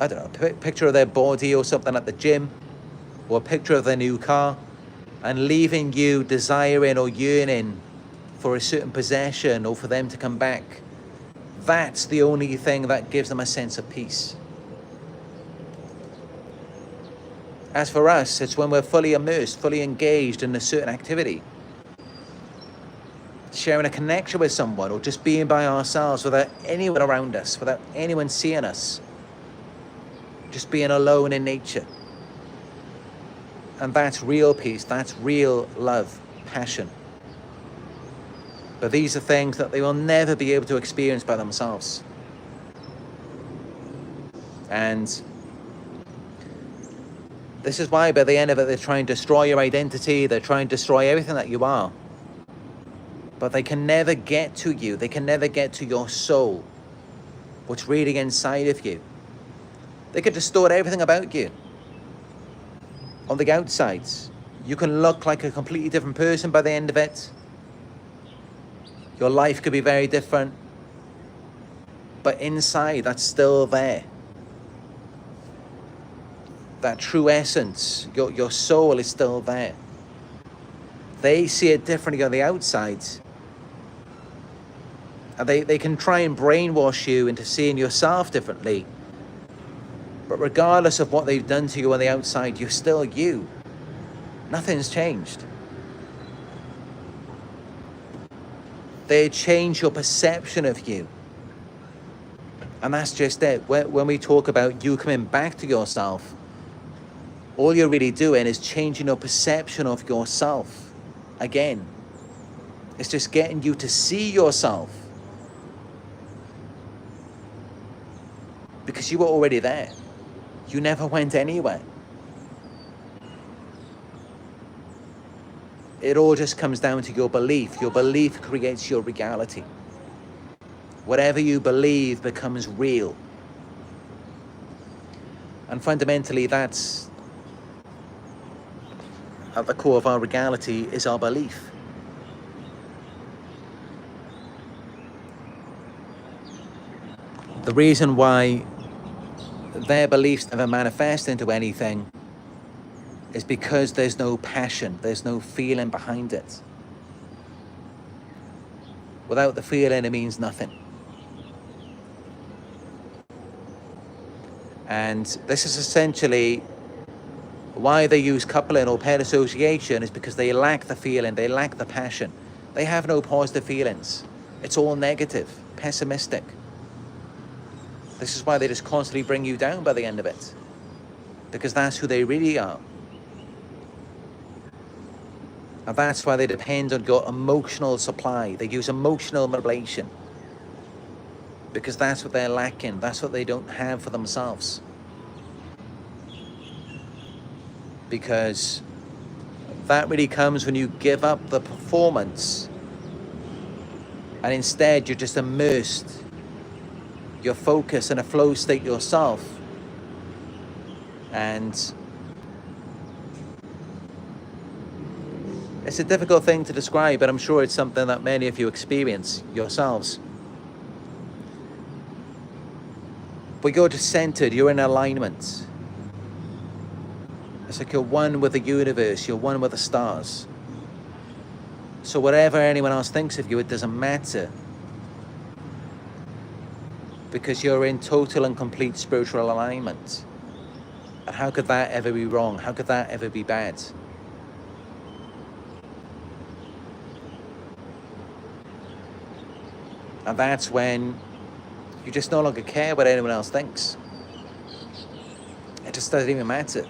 I don't know, a picture of their body or something at the gym, or a picture of their new car, and leaving you desiring or yearning for a certain possession or for them to come back. That's the only thing that gives them a sense of peace. As for us, it's when we're fully immersed, fully engaged in a certain activity. Sharing a connection with someone, or just being by ourselves without anyone around us, without anyone seeing us. Just being alone in nature. And that's real peace, that's real love, passion. But these are things that they will never be able to experience by themselves. And this is why by the end of it, they're trying to destroy your identity, they're trying to destroy everything that you are. But they can never get to you, they can never get to your soul, what's really inside of you. They could distort everything about you. On the outside, you can look like a completely different person by the end of it. Your life could be very different. But inside, that's still there. That true essence, your soul is still there. They see it differently on the outside. And they can try and brainwash you into seeing yourself differently. But regardless of what they've done to you on the outside, you're still you. Nothing's changed. They change your perception of you. And that's just it. When we talk about you coming back to yourself, all you're really doing is changing your perception of yourself again. It's just getting you to see yourself. Because you were already there. You never went anywhere. It all just comes down to your belief. Your belief creates your reality. Whatever you believe becomes real. And fundamentally, that's at the core of our reality, is our belief. The reason why their beliefs never manifest into anything is because there's no passion, there's no feeling behind it. Without the feeling, it means nothing. And this is essentially why they use coupling or pair association, is because they lack the feeling, they lack the passion. They have no positive feelings. It's all negative, pessimistic. This is why they just constantly bring you down by the end of it, because that's who they really are. And that's why they depend on your emotional supply. They use emotional manipulation, because that's what they're lacking. That's what they don't have for themselves. Because that really comes when you give up the performance and instead you're just immersed, your focus in a flow state yourself. And it's a difficult thing to describe, but I'm sure it's something that many of you experience yourselves. But you're just centered, you're in alignment. It's like you're one with the universe, you're one with the stars. So whatever anyone else thinks of you, it doesn't matter. Because you're in total and complete spiritual alignment. And how could that ever be wrong? How could that ever be bad? And that's when you just no longer care what anyone else thinks. It just doesn't even matter.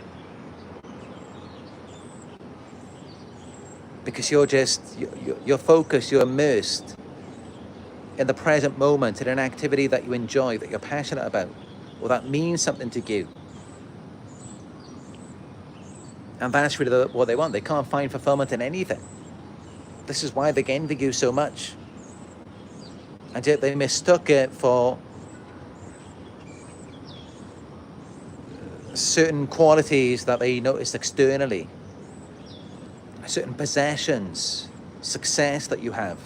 Because you're focused, you're immersed in the present moment, in an activity that you enjoy, that you're passionate about, or that means something to you. And that's really what they want. They can't find fulfillment in anything. This is why they envy you so much. And yet they mistook it for certain qualities that they noticed externally. Certain possessions, success that you have.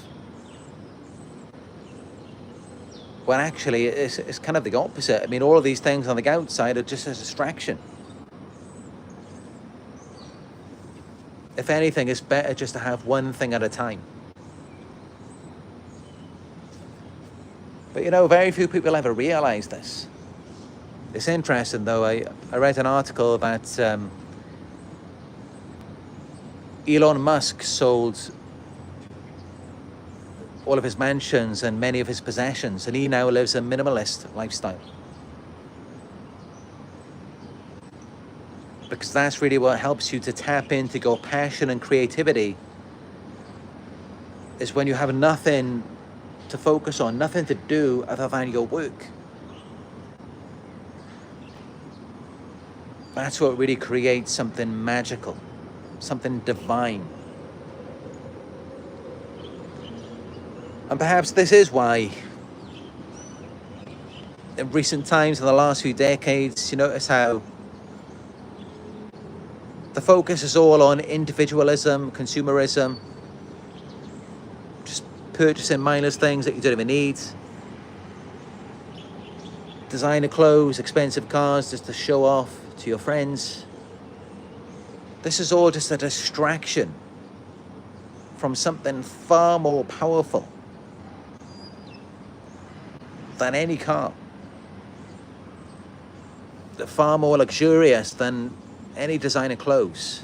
When actually it's kind of the opposite. I mean, all of these things on the outside are just a distraction. If anything, it's better just to have one thing at a time. But you know, very few people ever realize this. It's interesting though, I read an article that Elon Musk sold all of his mansions and many of his possessions, and he now lives a minimalist lifestyle. Because that's really what helps you to tap into your passion and creativity, is when you have nothing to focus on, nothing to do other than your work. That's what really creates something magical, something divine. And perhaps this is why in recent times, in the last few decades, you notice how the focus is all on individualism, consumerism, just purchasing mindless things that you don't even need, designer clothes, expensive cars just to show off to your friends. This is all just a distraction from something far more powerful than any car, far more luxurious than any designer clothes.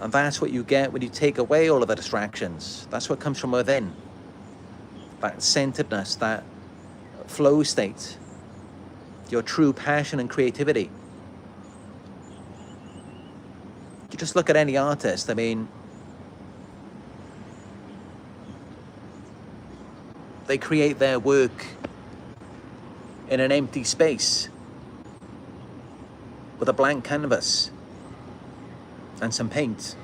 And that's what you get when you take away all of the distractions. That's what comes from within. That centeredness, that flow state, your true passion and creativity. You just look at any artist, I mean, they create their work in an empty space with a blank canvas and some paint.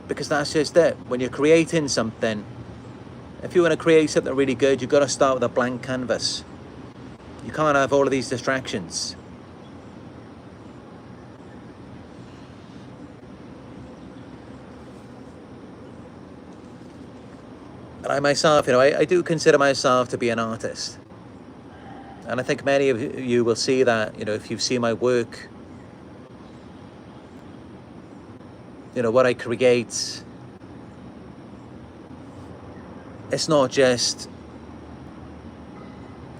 Because that's just it. When you're creating something, if you want to create something really good, you've got to start with a blank canvas. You can't have all of these distractions. And I myself, I do consider myself to be an artist. And I think many of you will see that, if you've seen my work, what I create, it's not just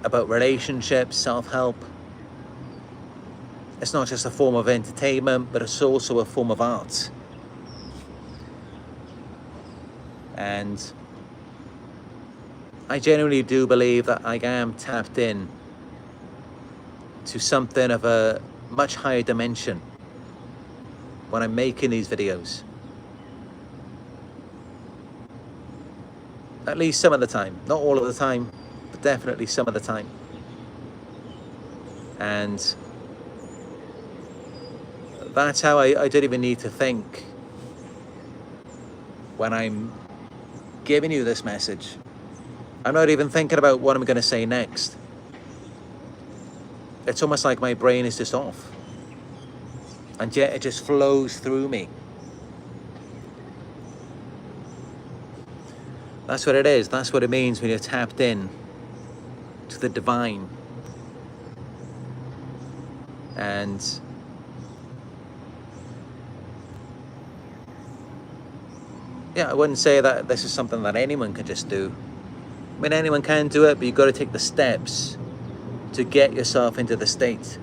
about relationships, self-help. It's not just a form of entertainment, but it's also a form of art. And I genuinely do believe that I am tapped in to something of a much higher dimension when I'm making these videos. At least some of the time. Not all of the time, but definitely some of the time. And that's how I don't even need to think when I'm giving you this message. I'm not even thinking about what I'm going to say next. It's almost like my brain is just off. And yet it just flows through me. That's what it is. That's what it means when you're tapped in to the divine. And yeah, I wouldn't say that this is something that anyone can just do. I mean, anyone can do it, but you've got to take the steps to get yourself into the state.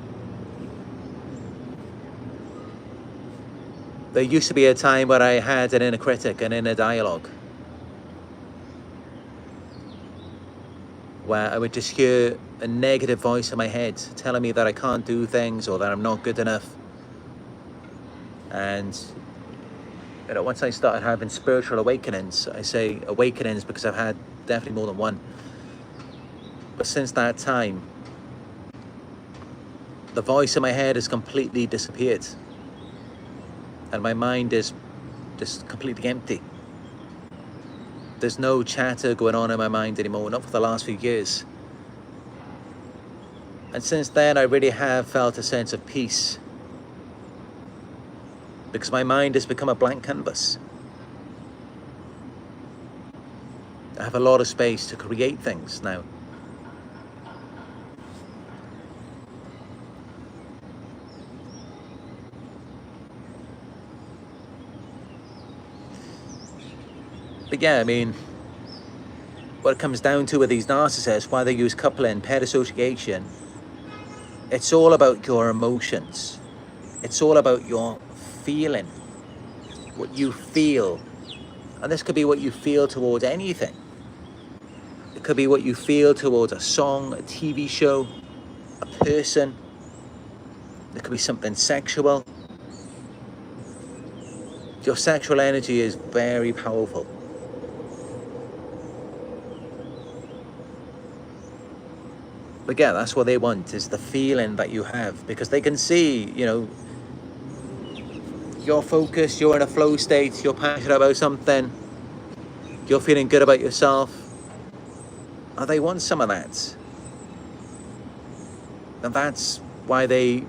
There used to be a time where I had an inner critic, an inner dialogue, where I would just hear a negative voice in my head telling me that I can't do things or that I'm not good enough. And once I started having spiritual awakenings, I say awakenings because I've had definitely more than one. But since that time, the voice in my head has completely disappeared. And my mind is just completely empty. There's no chatter going on in my mind anymore, not for the last few years. And since then, I really have felt a sense of peace. Because my mind has become a blank canvas. I have a lot of space to create things now. But yeah, I mean, what it comes down to with these narcissists, why they use coupling, pair association, it's all about your emotions. It's all about your feeling, what you feel. And this could be what you feel towards anything. It could be what you feel towards a song, a TV show, a person. It could be something sexual. Your sexual energy is very powerful. But yeah, that's what they want, is the feeling that you have, because they can see, you're focused, you're in a flow state, you're passionate about something, you're feeling good about yourself, and they want some of that. And that's why they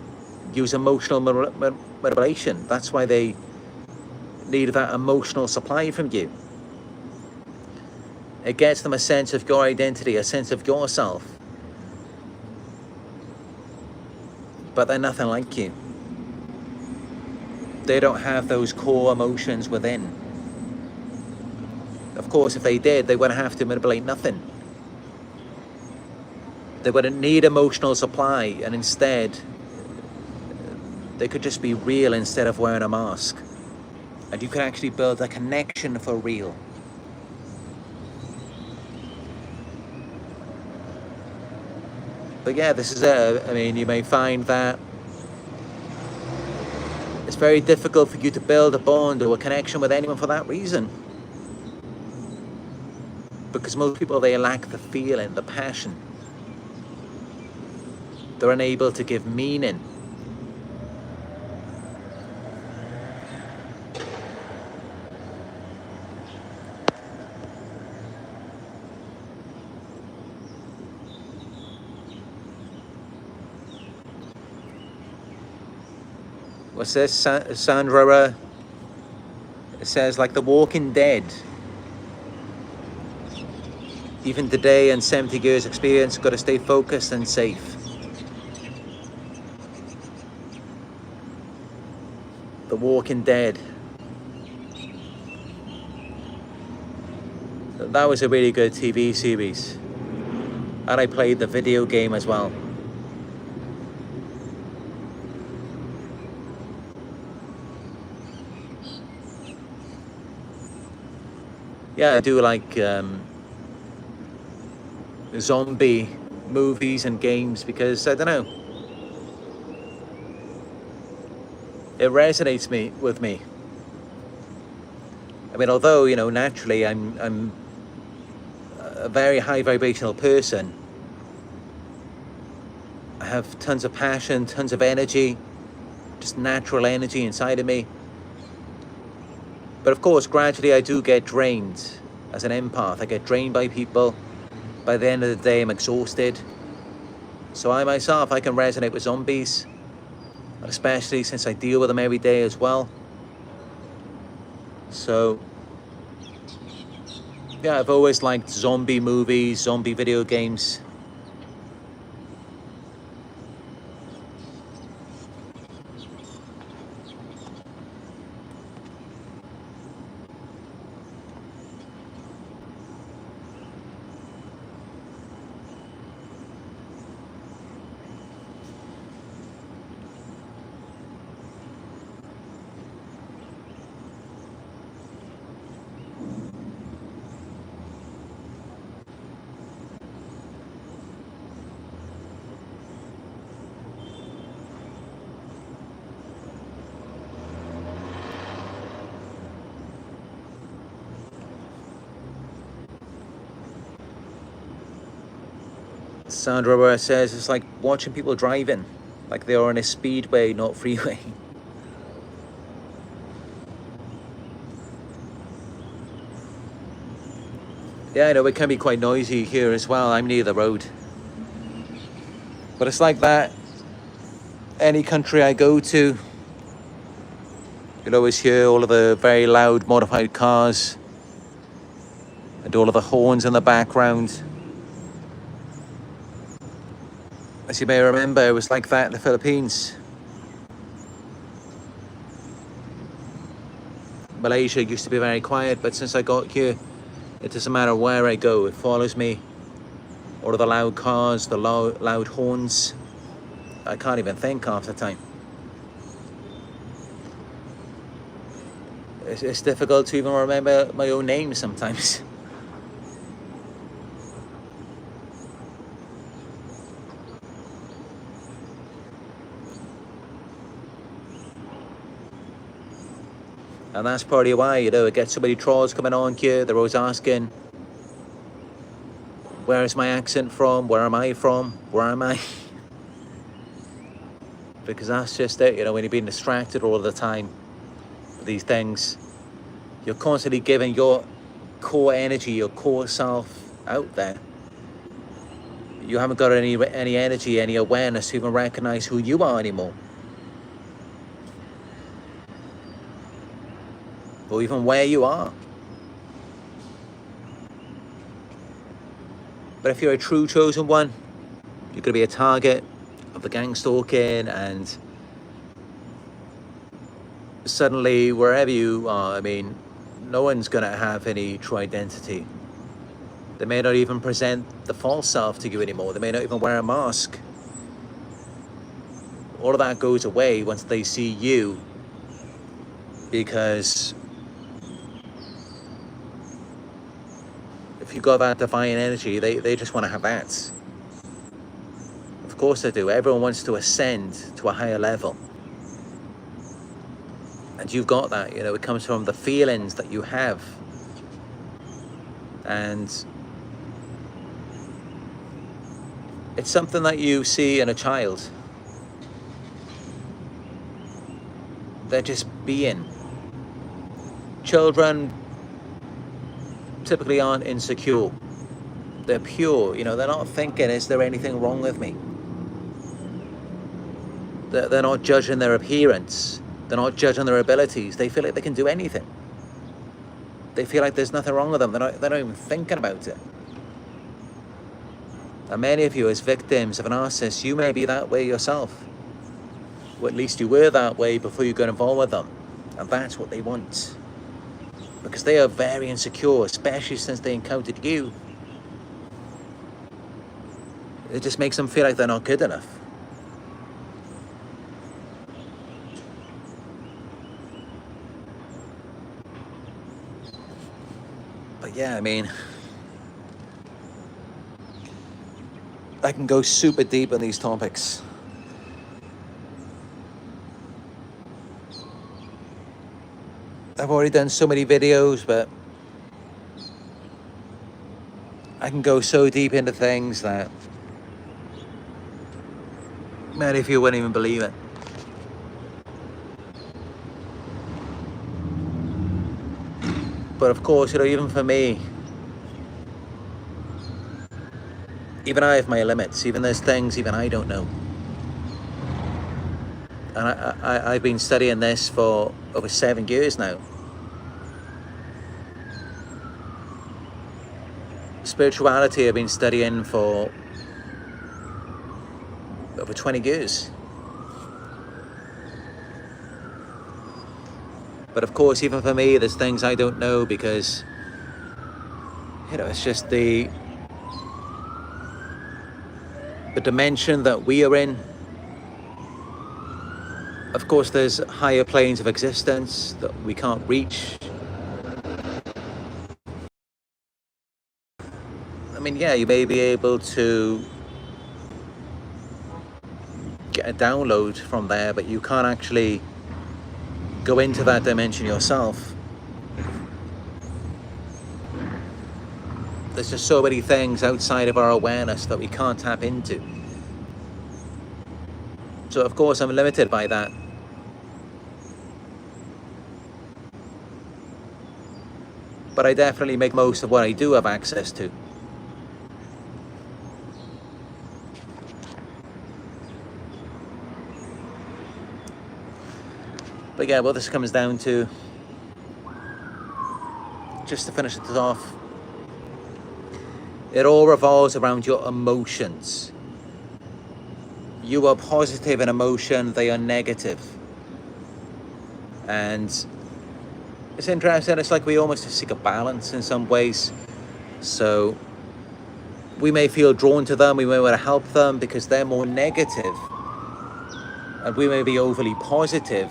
use emotional manipulation. That's why they need that emotional supply from you. It gets them a sense of your identity, a sense of yourself. But they're nothing like you. They don't have those core emotions within. Of course, if they did, they wouldn't have to manipulate nothing. They wouldn't need emotional supply, and instead, they could just be real instead of wearing a mask. And you can actually build a connection for real. But yeah, this is it. I mean, you may find that it's very difficult for you to build a bond or a connection with anyone for that reason. Because most people, they lack the feeling, the passion. They're unable to give meaning. What's this? Sandra, it says, like The Walking Dead. Even today and 70 years experience, got to stay focused and safe. The Walking Dead. That was a really good TV series. And I played the video game as well. Yeah, I do like zombie movies and games because, I don't know, it resonates with me. I mean, although, you know, naturally I'm a very high vibrational person. I have tons of passion, tons of energy, just natural energy inside of me. But of course, gradually I do get drained as an empath. I get drained by people. By the end of the day, I'm exhausted. So I myself, I can resonate with zombies, especially since I deal with them every day as well. So yeah, I've always liked zombie movies, zombie video games. Sandra says it's like watching people driving, like they're on a speedway, not freeway. Yeah, I know it can be quite noisy here as well. I'm near the road. But it's like that. Any country I go to, you'll always hear all of the very loud modified cars and all of the horns in the background. As you may remember, it was like that in the Philippines. Malaysia used to be very quiet, but since I got here, it doesn't matter where I go, it follows me. All of the loud cars, the loud horns. I can't even think half the time. It's difficult to even remember my own name sometimes. And that's probably why, you know, it gets so many trolls coming on here. They're always asking, where is my accent from? Where am I from? Where am I? Because that's just it, you know, when you're being distracted all the time with these things, you're constantly giving your core energy, your core self out there. You haven't got any energy, any awareness to even recognize who you are anymore. Or even where you are. But if you're a true chosen one, you're going to be a target of the gang stalking, and suddenly wherever you are, I mean, no one's going to have any true identity. They may not even present the false self to you anymore. They may not even wear a mask. All of that goes away once they see you, because if you've got that divine energy, they just want to have that. Of course they do. Everyone wants to ascend to a higher level. And you've got that, you know, it comes from the feelings that you have. And it's something that you see in a child. They're just being. Children typically aren't insecure. They're pure, you know, they're not thinking, is there anything wrong with me? They're not judging their appearance. They're not judging their abilities. They feel like they can do anything. They feel like there's nothing wrong with them. They're not even thinking about it. And many of you as victims of a narcissist, you may be that way yourself. Or at least you were that way before you got involved with them. And that's what they want. Because they are very insecure, especially since they encountered you. It just makes them feel like they're not good enough. But yeah, I mean, I can go super deep on these topics. I've already done so many videos, but I can go so deep into things that many of you wouldn't even believe it. But of course, even for me, even I have my limits. Even there's things even I don't know. And I've been studying this for over 7 years now. Spirituality I've been studying for over 20 years. But of course, even for me, there's things I don't know because, it's just the dimension that we are in. Of course, there's higher planes of existence that we can't reach. I mean, yeah, you may be able to get a download from there, but you can't actually go into that dimension yourself. There's just so many things outside of our awareness that we can't tap into. So of course I'm limited by that. But I definitely make most of what I do have access to. But yeah, what this comes down to, just to finish it off, it all revolves around your emotions. You are positive in emotion, they are negative. And it's interesting, it's like we almost seek a balance in some ways. So we may feel drawn to them, we may want to help them because they're more negative. And we may be overly positive.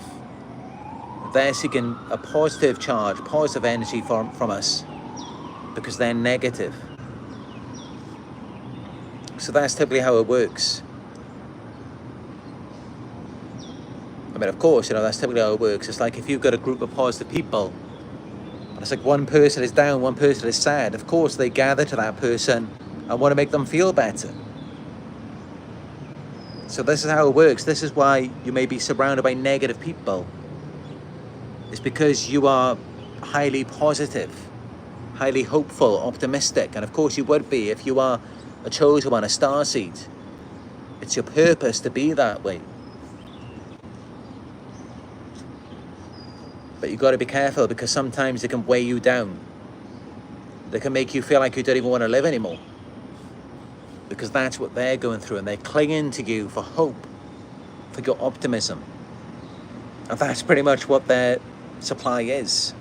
They're seeking a positive charge, positive energy from us because they're negative. So that's typically how it works. I mean, of course, that's typically how it works. It's like if you've got a group of positive people, and it's like one person is down, one person is sad, of course they gather to that person and want to make them feel better. So this is how it works. This is why you may be surrounded by negative people. It's because you are highly positive, highly hopeful, optimistic. And of course you would be if you are a chosen one, a starseed. It's your purpose to be that way. But you've got to be careful because sometimes it can weigh you down. They can make you feel like you don't even want to live anymore. Because that's what they're going through, and they're clinging to you for hope, for your optimism. And that's pretty much what their supply is.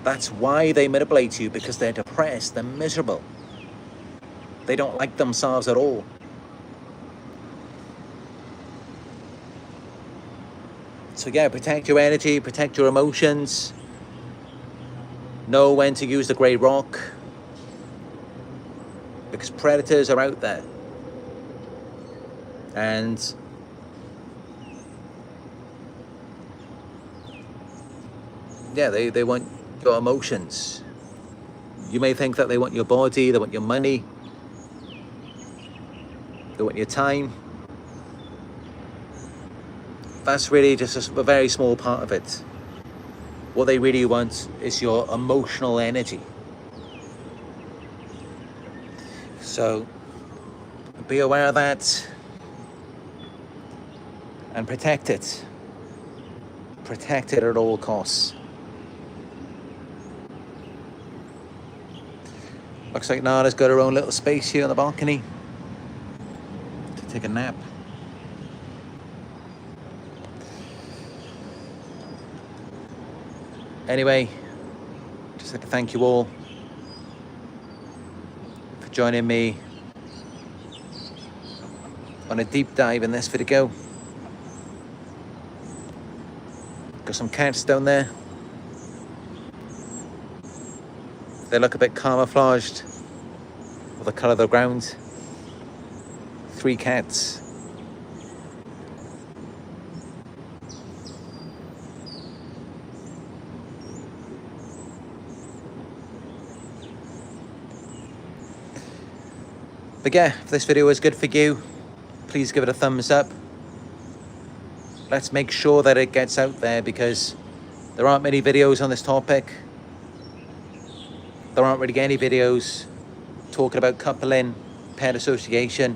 That's why they manipulate you, because they're depressed, they're miserable. They don't like themselves at all. So yeah, protect your energy, protect your emotions. Know when to use the grey rock. Because predators are out there. And yeah, they want your emotions. You may think that they want your body, they want your money, they want your time. That's really just a very small part of it. What they really want is your emotional energy. So be aware of that and protect it. protected at all costs. Looks like Nada's got her own little space here on the balcony to take a nap. Anyway, just like to thank you all for joining me on a deep dive in this video. Got some cats down there. They look a bit camouflaged with the colour of the ground. 3 cats. But yeah, if this video is good for you, please give it a thumbs up. Let's make sure that it gets out there, because there aren't many videos on this topic. There aren't really any videos talking about coupling, pet association.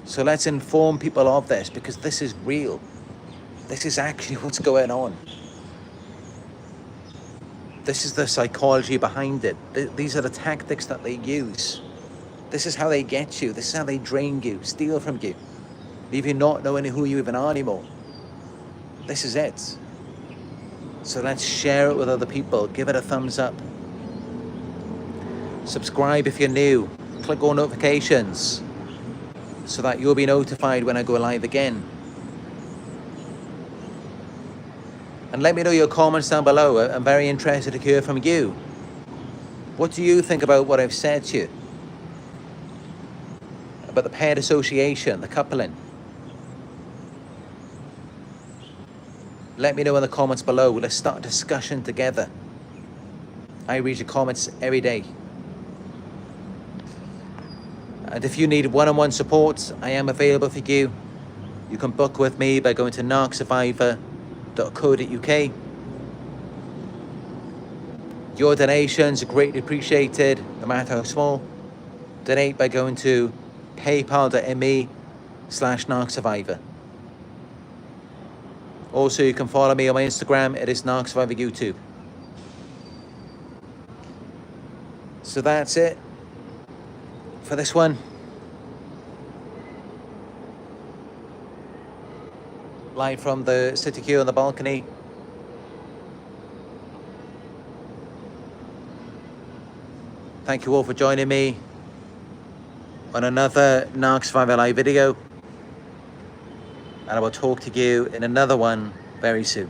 So let's inform people of this, because this is real. This is actually what's going on. This is the psychology behind it. These are the tactics that they use. This is how they get you. This is how they drain you, steal from you, leave you not knowing who you even are anymore. This is it. So let's share it with other people. Give it a thumbs up. Subscribe if you're new. Click on notifications so that you'll be notified when I go live again. And let me know your comments down below. I'm very interested to hear from you. What do you think about what I've said to you? About the paired association, the coupling? Let me know in the comments below. Let's start a discussion together. I read your comments every day. And if you need one-on-one support, I am available for you. You can book with me by going to narcsurvivor.co.uk. Your donations are greatly appreciated, no matter how small. Donate by going to paypal.me/narcsurvivor. Also, you can follow me on my Instagram. It is Narc Survivor YouTube. So that's it for this one. Live from the city queue on the balcony. Thank you all for joining me on another Narc Survivor live video. And I will talk to you in another one very soon.